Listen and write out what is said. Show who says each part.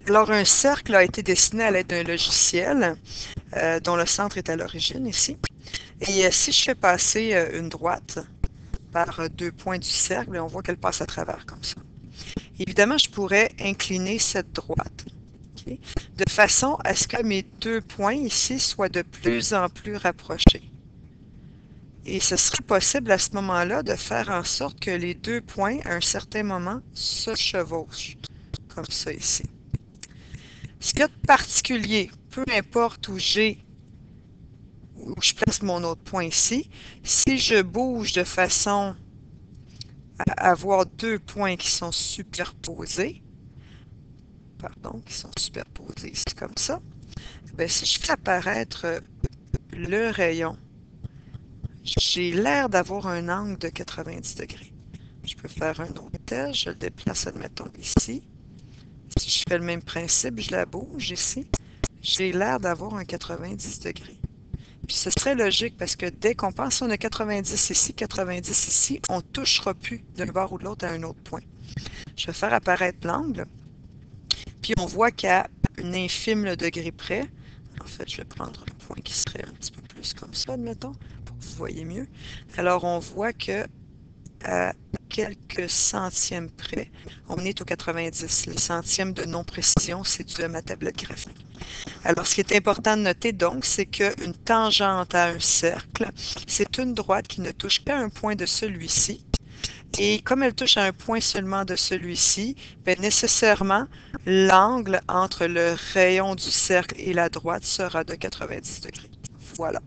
Speaker 1: Alors, un cercle a été dessiné à l'aide d'un logiciel dont le centre est à l'origine ici. Et si je fais passer une droite par deux points du cercle, on voit qu'elle passe à travers comme ça. Évidemment, je pourrais incliner cette droite, ok, de façon à ce que mes deux points ici soient de plus en plus rapprochés. Et ce serait possible à ce moment-là de faire en sorte que les deux points, à un certain moment, se chevauchent, comme ça ici. Ce qu'il y a de particulier, peu importe où je place mon autre point ici, si je bouge de façon à avoir deux points qui sont superposés, pardon, qui sont superposés ici comme ça, bien, si je fais apparaître le rayon, j'ai l'air d'avoir un angle de 90 degrés. Je peux faire un autre test, je le déplace, admettons, ici. Si je fais le même principe, je la bouge ici, j'ai l'air d'avoir un 90 degrés. Puis ce serait logique parce que dès qu'on pense qu'on a 90 ici, 90 ici, on ne touchera plus d'un bord ou de l'autre à un autre point. Je vais faire apparaître l'angle, puis on voit qu'à un infime degré près, en fait, je vais prendre le point qui serait un petit peu plus comme ça, admettons, pour que vous voyez mieux. Alors, on voit que à quelques centièmes près, on est au 90. Le centième de non-précision, c'est dû à ma tablette graphique. Alors, ce qui est important de noter, donc, c'est qu'une tangente à un cercle, c'est une droite qui ne touche qu'à un point de celui-ci. Et comme elle touche à un point seulement de celui-ci, bien, nécessairement, l'angle entre le rayon du cercle et la droite sera de 90 degrés. Voilà.